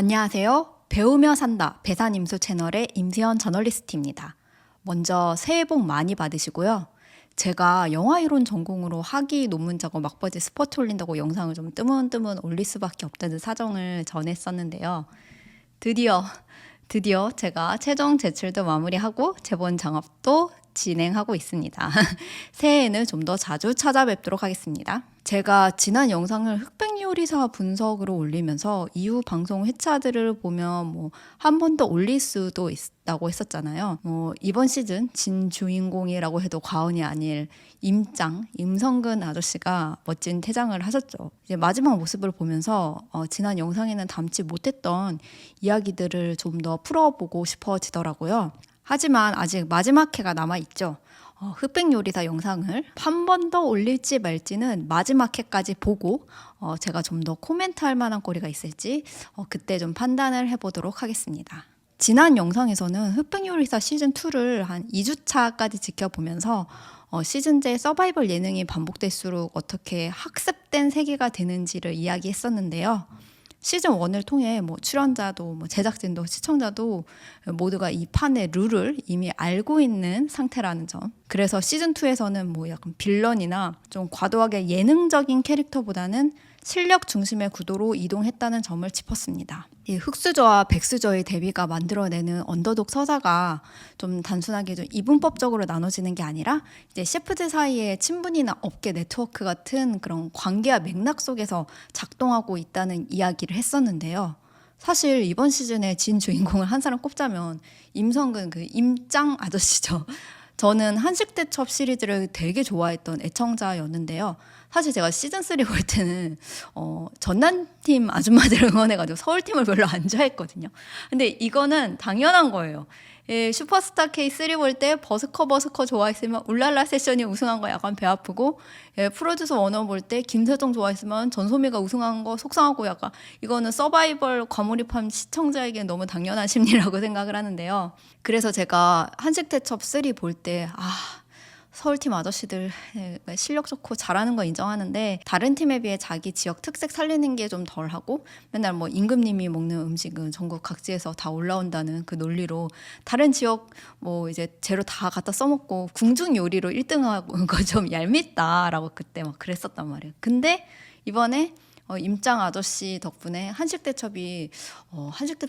안녕하세요. 배우며 산다 배산임수 채널의 임세연 저널리스트입니다. 먼저 새해 복 많이 받으시고요. 제가 영화이론 전공으로 학위 논문 작업 막바지 스포트 올린다고 영상을 좀 뜨문뜨문 올릴 수밖에 없다는 사정을 전했었는데요. 드디어 제가 최종 제출도 마무리하고 제본 작업도 진행하고 있습니다. 새해에는 좀 더 자주 찾아뵙도록 하겠습니다. 제가 지난 영상을 흑백 요리사 분석으로 올리면서 이후 방송 회차들을 보면 한 번 더 올릴 수도 있다고 했었잖아요. 이번 시즌 진 주인공이라고 해도 과언이 아닐 임성근 아저씨가 멋진 퇴장을 하셨죠. 이제 마지막 모습을 보면서 지난 영상에는 담지 못했던 이야기들을 좀 더 풀어보고 싶어지더라고요. 하지만 아직 마지막 회가 남아있죠. 흑백 요리사 영상을 한 번 더 올릴지 말지는 마지막 회까지 보고 제가 좀 더 코멘트할 만한 거리가 있을지 그때 좀 판단을 해보도록 하겠습니다. 지난 영상에서는 흑백 요리사 시즌2를 한 2주차까지 지켜보면서 시즌제 서바이벌 예능이 반복될수록 어떻게 학습된 세계가 되는지를 이야기했었는데요. 시즌 1을 통해 출연자도 제작진도 시청자도 모두가 이 판의 룰을 이미 알고 있는 상태라는 점. 그래서 시즌 2에서는 약간 빌런이나 좀 과도하게 예능적인 캐릭터보다는 실력 중심의 구도로 이동했다는 점을 짚었습니다. 이 흑수저와 백수저의 대비가 만들어내는 언더독 서사가 좀 단순하게 좀 이분법적으로 나눠지는 게 아니라 이제 셰프들 사이의 친분이나 업계 네트워크 같은 그런 관계와 맥락 속에서 작동하고 있다는 이야기를 했었는데요. 사실 이번 시즌에 진 주인공을 한 사람 꼽자면 임성근 그 임짱 아저씨죠. 저는 한식대첩 시리즈를 되게 좋아했던 애청자였는데요. 사실 제가 시즌3 볼 때는 전남팀 아줌마들을 응원해가지고 서울팀을 별로 안 좋아했거든요. 근데 이거는 당연한 거예요. 예, 슈퍼스타 K3 볼 때 버스커 좋아했으면 울랄라 세션이 우승한 거 약간 배 아프고, 예, 프로듀서 101 볼 때 김세정 좋아했으면 전소미가 우승한 거 속상하고, 약간 이거는 서바이벌 과몰입한 시청자에게 너무 당연한 심리라고 생각을 하는데요. 그래서 제가 한식대첩 3 볼 때 서울팀 아저씨들 실력 좋고 잘하는 거 인정하는데 다른 팀에 비해 자기 지역 특색 살리는 게 좀 덜하고 맨날 임금님이 먹는 음식은 전국 각지에서 다 올라온다는 그 논리로 다른 지역 이제 재료 다 갖다 써먹고 궁중 요리로 1등하고 거 좀 얄밉다라고 그때 그랬었단 말이에요. 근데 이번에 임짱 아저씨 덕분에 한식대첩이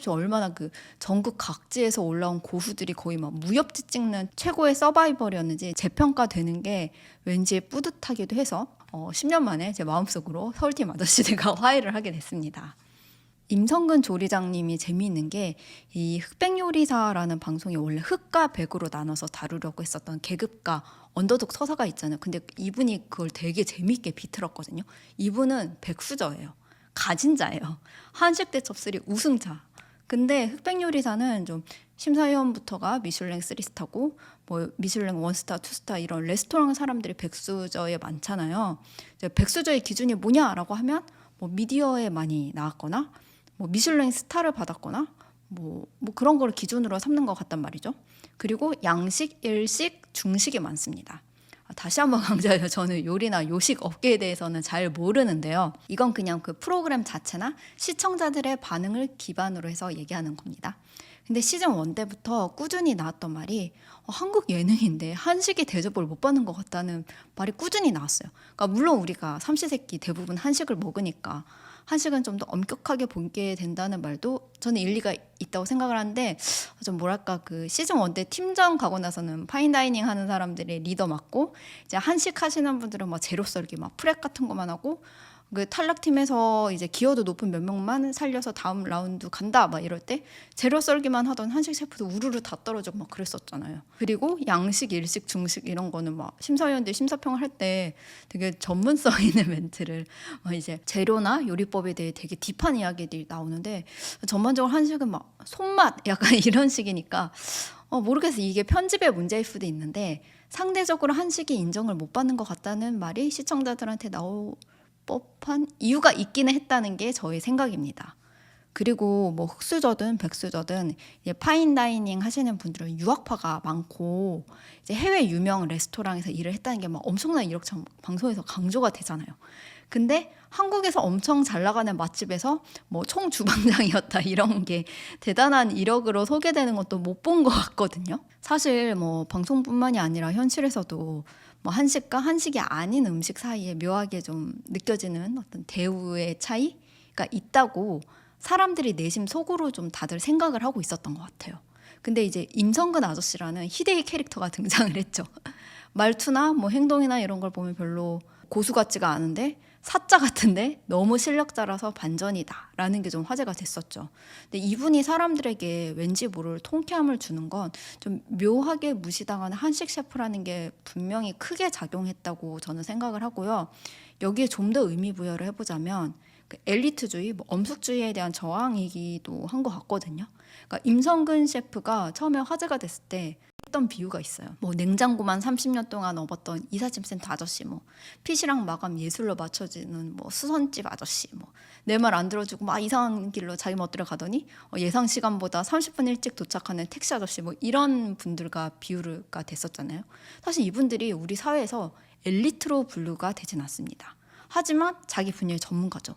얼마나 그 전국 각지에서 올라온 고수들이 거의 무협지 찍는 최고의 서바이벌이었는지 재평가되는 게 왠지 뿌듯하기도 해서 10년 만에 제 마음속으로 서울팀 아저씨들과 화해를 하게 됐습니다. 임성근 조리장님이 재미있는 게 이 흑백요리사라는 방송이 원래 흑과 백으로 나눠서 다루려고 했었던 계급과 언더독 서사가 있잖아요. 근데 이분이 그걸 되게 재미있게 비틀었거든요. 이분은 백수저예요. 가진 자예요. 한식대첩 3 우승자. 근데 흑백요리사는 좀 심사위원부터가 미슐랭 3스타고 미슐랭 1스타, 2스타 이런 레스토랑 사람들이 백수저에 많잖아요. 백수저의 기준이 뭐냐라고 하면 미디어에 많이 나왔거나 미슐랭 스타를 받았거나 그런 걸 기준으로 삼는 것 같단 말이죠. 그리고 양식, 일식, 중식이 많습니다. 다시 한번 강조해요. 저는 요리나 요식 업계에 대해서는 잘 모르는데요. 이건 그냥 그 프로그램 자체나 시청자들의 반응을 기반으로 해서 얘기하는 겁니다. 근데 시즌 1 때부터 꾸준히 나왔던 말이 한국 예능인데 한식이 대접을 못 받는 것 같다는 말이 꾸준히 나왔어요. 그러니까 물론 우리가 삼시세끼 대부분 한식을 먹으니까 한식은 좀 더 엄격하게 보게 된다는 말도 저는 일리가 있다고 생각을 하는데, 좀 그 시즌 1 때 팀전 가고 나서는 파인다이닝 하는 사람들이 리더 맡고 이제 한식 하시는 분들은 재료 썰기 프랩 같은 것만 하고, 그 탈락팀에서 이제 기여도 높은 몇 명만 살려서 다음 라운드 간다 이럴 때 재료 썰기만 하던 한식 셰프도 우르르 다 떨어지고 그랬었잖아요. 그리고 양식, 일식, 중식 이런 거는 심사위원들이 심사평을 할 때 되게 전문성 있는 멘트를 이제 재료나 요리법에 대해 되게 딥한 이야기들이 나오는데, 전반적으로 한식은 손맛 약간 이런 식이니까 모르겠어요. 이게 편집의 문제일 수도 있는데 상대적으로 한식이 인정을 못 받는 것 같다는 말이 시청자들한테 나올 법한 이유가 있기는 했다는 게 저의 생각입니다. 그리고 뭐 흑수저든 백수저든 이제 파인다이닝 하시는 분들은 유학파가 많고 이제 해외 유명 레스토랑에서 일을 했다는 게 막 엄청난 이력처럼 방송에서 강조가 되잖아요. 근데 한국에서 엄청 잘 나가는 맛집에서 뭐 총주방장이었다 이런 게 대단한 이력으로 소개되는 것도 못 본 것 같거든요. 사실 뭐 방송뿐만이 아니라 현실에서도 뭐 한식과 한식이 아닌 음식 사이에 묘하게 좀 느껴지는 어떤 대우의 차이가 있다고 사람들이 내심 속으로 좀 다들 생각을 하고 있었던 것 같아요. 근데 이제 임성근 아저씨라는 희대의 캐릭터가 등장을 했죠. 말투나 뭐 행동이나 이런 걸 보면 별로 고수 같지가 않은데 사짜 같은데 너무 실력자라서 반전이다 라는 게 좀 화제가 됐었죠. 근데 이분이 사람들에게 왠지 모를 통쾌함을 주는 건 좀 묘하게 무시당하는 한식 셰프라는 게 분명히 크게 작용했다고 저는 생각을 하고요. 여기에 좀 더 의미 부여를 해보자면 그 엘리트주의, 뭐 엄숙주의에 대한 저항이기도 한 것 같거든요. 그러니까 임성근 셰프가 처음에 화제가 됐을 때 했던 비유가 있어요. 뭐 냉장고만 30년 동안 업었던 이삿짐 센터 아저씨, 뭐 핏이랑 마감 예술로 맞춰지는 뭐 수선집 아저씨, 뭐 내 말 안 들어주고 막 이상한 길로 자기 멋대로 가더니 예상 시간보다 30분 일찍 도착하는 택시 아저씨, 뭐 이런 분들과 비유가 됐었잖아요. 사실 이분들이 우리 사회에서 엘리트로 분류가 되진 않습니다. 하지만 자기 분야의 전문가죠.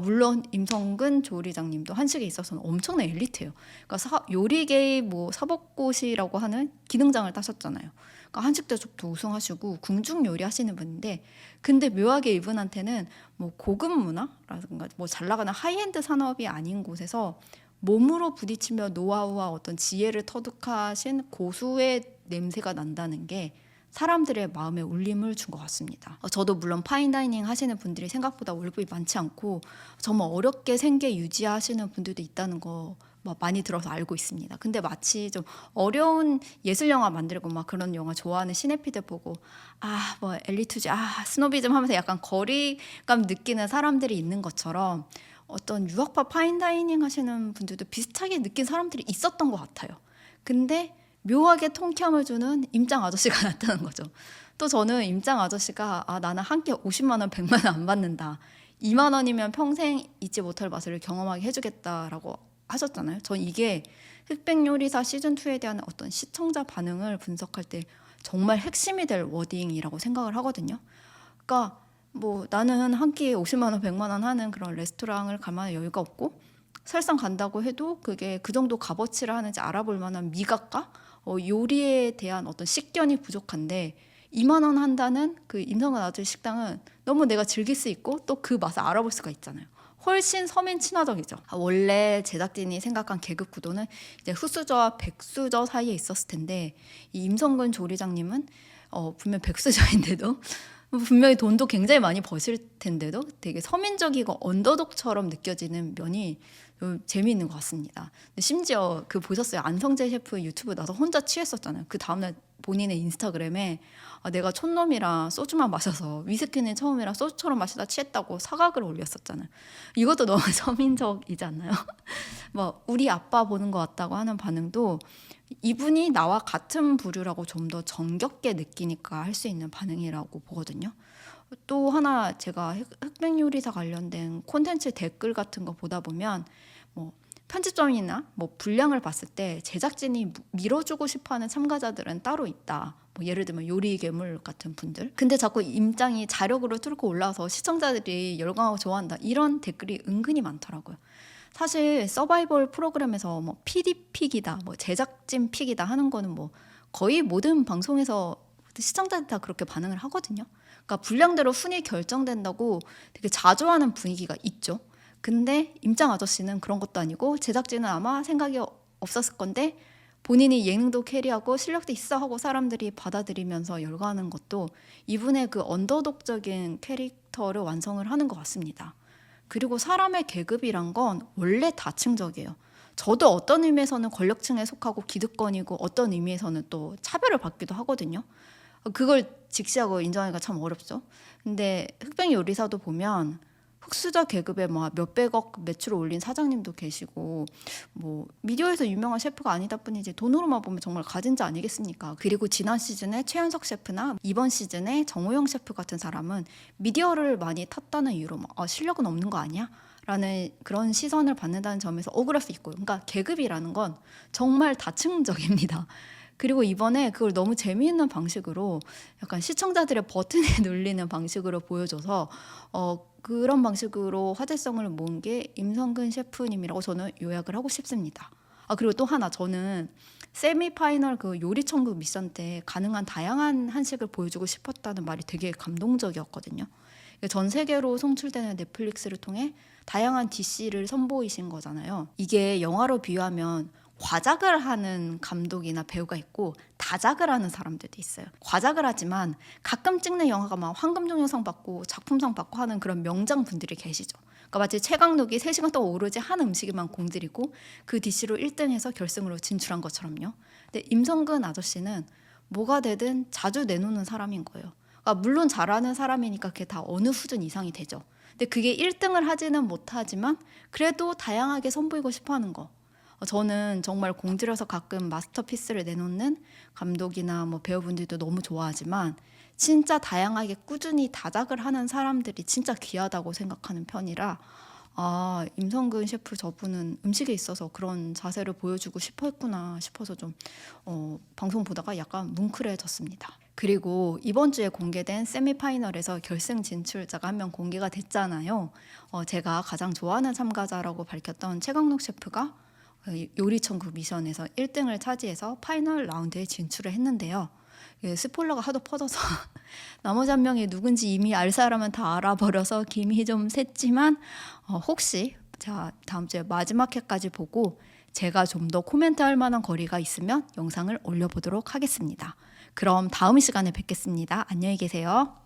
물론 임성근 조리장님도 한식에 있어서는 엄청난 엘리트예요. 그러니까 요리계의 뭐 사법고시라고 하는 기능장을 따셨잖아요. 그러니까 한식 대접도 우승하시고 궁중 요리하시는 분인데, 근데 묘하게 이분한테는 뭐 고급 문화라든가 뭐 잘 나가는 하이엔드 산업이 아닌 곳에서 몸으로 부딪히며 노하우와 어떤 지혜를 터득하신 고수의 냄새가 난다는 게 사람들의 마음에 울림을 준 것 같습니다. 저도 물론 파인다이닝 하시는 분들이 생각보다 월급이 많지 않고 정말 어렵게 생계 유지하시는 분들도 있다는 거 많이 들어서 알고 있습니다. 근데 마치 좀 어려운 예술 영화 만들고 막 그런 영화 좋아하는 시네피들 보고 뭐 엘리트지, 스노비즘 하면서 약간 거리감 느끼는 사람들이 있는 것처럼 어떤 유학파 파인다이닝 하시는 분들도 비슷하게 느낀 사람들이 있었던 것 같아요. 근데 묘하게 통쾌함을 주는 임장 아저씨가 나타난 거죠. 또 저는 임장 아저씨가 나는 한 끼 50만 원, 100만 원 안 받는다. 2만 원이면 평생 잊지 못할 맛을 경험하게 해주겠다라고 하셨잖아요. 전 이게 흑백요리사 시즌2에 대한 어떤 시청자 반응을 분석할 때 정말 핵심이 될 워딩이라고 생각을 하거든요. 그러니까 뭐 나는 한 끼에 50만 원, 100만 원 하는 그런 레스토랑을 갈 만한 여유가 없고 설상 간다고 해도 그게 그 정도 값어치를 하는지 알아볼 만한 미각과 요리에 대한 어떤 식견이 부족한데 2만 원 한다는 그 임성근 아저씨 식당은 너무 내가 즐길 수 있고 또 그 맛을 알아볼 수가 있잖아요. 훨씬 서민 친화적이죠. 원래 제작진이 생각한 계급 구도는 이제 흑수저와 백수저 사이에 있었을 텐데 이 임성근 조리장님은 분명 백수저인데도 분명히 돈도 굉장히 많이 버실 텐데도 되게 서민적이고 언더독처럼 느껴지는 면이 재미있는 것 같습니다. 근데 심지어 그 보셨어요? 안성재 셰프 유튜브 나서 혼자 취했었잖아요. 그 다음날 본인의 인스타그램에 내가 촌놈이랑 소주만 마셔서 위스키는 처음이라 소주처럼 마시다 취했다고 사각을 올렸었잖아요. 이것도 너무 서민적이지 않나요? 뭐 우리 아빠 보는 것 같다고 하는 반응도 이분이 나와 같은 부류라고 좀 더 정겹게 느끼니까 할 수 있는 반응이라고 보거든요. 또 하나 제가 흑백요리사 관련된 콘텐츠 댓글 같은 거 보다 보면 뭐 편집점이나 뭐 분량을 봤을 때 제작진이 밀어주고 싶어하는 참가자들은 따로 있다. 뭐 예를 들면 요리 괴물 같은 분들. 근데 자꾸 임장이 자력으로 뚫고 올라와서 시청자들이 열광하고 좋아한다. 이런 댓글이 은근히 많더라고요. 사실 서바이벌 프로그램에서 뭐 PD 픽이다, 뭐 제작진 픽이다 하는 거는 뭐 거의 모든 방송에서 시청자들 다 그렇게 반응을 하거든요. 그러니까 분량대로 순위 결정된다고 되게 자주 하는 분위기가 있죠. 근데 임장 아저씨는 그런 것도 아니고 제작진은 아마 생각이 없었을 건데 본인이 예능도 캐리하고 실력도 있어 하고 사람들이 받아들이면서 열광하는 것도 이분의 그 언더독적인 캐릭터를 완성을 하는 것 같습니다. 그리고 사람의 계급이란 건 원래 다층적이에요. 저도 어떤 의미에서는 권력층에 속하고 기득권이고 어떤 의미에서는 또 차별을 받기도 하거든요. 그걸 직시하고 인정하기가 참 어렵죠. 근데 흑백 요리사도 보면 흑수저 계급에 뭐 몇백억 매출을 올린 사장님도 계시고 뭐 미디어에서 유명한 셰프가 아니다 뿐이지 돈으로만 보면 정말 가진 자 아니겠습니까? 그리고 지난 시즌에 최현석 셰프나 이번 시즌에 정호영 셰프 같은 사람은 미디어를 많이 탔다는 이유로 실력은 없는 거 아니야? 라는 그런 시선을 받는다는 점에서 억울할 수 있고요. 그러니까 계급이라는 건 정말 다층적입니다. 그리고 이번에 그걸 너무 재미있는 방식으로 약간 시청자들의 버튼에 눌리는 방식으로 보여줘서 그런 방식으로 화제성을 모은 게 임성근 셰프님이라고 저는 요약을 하고 싶습니다. 그리고 또 하나, 저는 세미파이널 그 요리천국 미션 때 가능한 다양한 한식을 보여주고 싶었다는 말이 되게 감동적이었거든요. 전 세계로 송출되는 넷플릭스를 통해 다양한 DC를 선보이신 거잖아요. 이게 영화로 비유하면 과작을 하는 감독이나 배우가 있고 다작을 하는 사람들도 있어요. 과작을 하지만 가끔 찍는 영화가 막 황금종려상 받고 작품상 받고 하는 그런 명장 분들이 계시죠. 그러니까 마치 최강록이 3시간 동안 오로지 한 음식에만 공들이고 그 DC로 1등해서 결승으로 진출한 것처럼요. 근데 임성근 아저씨는 뭐가 되든 자주 내놓는 사람인 거예요. 그러니까 물론 잘하는 사람이니까 그게 다 어느 수준 이상이 되죠. 근데 그게 1등을 하지는 못하지만 그래도 다양하게 선보이고 싶어하는 거. 저는 정말 공들여서 가끔 마스터피스를 내놓는 감독이나 뭐 배우분들도 너무 좋아하지만 진짜 다양하게 꾸준히 다작을 하는 사람들이 진짜 귀하다고 생각하는 편이라 임성근 셰프 저분은 음식에 있어서 그런 자세를 보여주고 싶어 했구나 싶어서 좀 방송 보다가 약간 뭉클해졌습니다. 그리고 이번 주에 공개된 세미파이널에서 결승 진출자가 한 명 공개가 됐잖아요. 제가 가장 좋아하는 참가자라고 밝혔던 최강록 셰프가 요리천국 미션에서 1등을 차지해서 파이널 라운드에 진출을 했는데요. 스포일러가 하도 퍼져서 나머지 한 명이 누군지 이미 알 사람은 다 알아버려서 김이 좀 샜지만 혹시 자 다음 주에 마지막 회까지 보고 제가 좀 더 코멘트할 만한 거리가 있으면 영상을 올려보도록 하겠습니다. 그럼 다음 시간에 뵙겠습니다. 안녕히 계세요.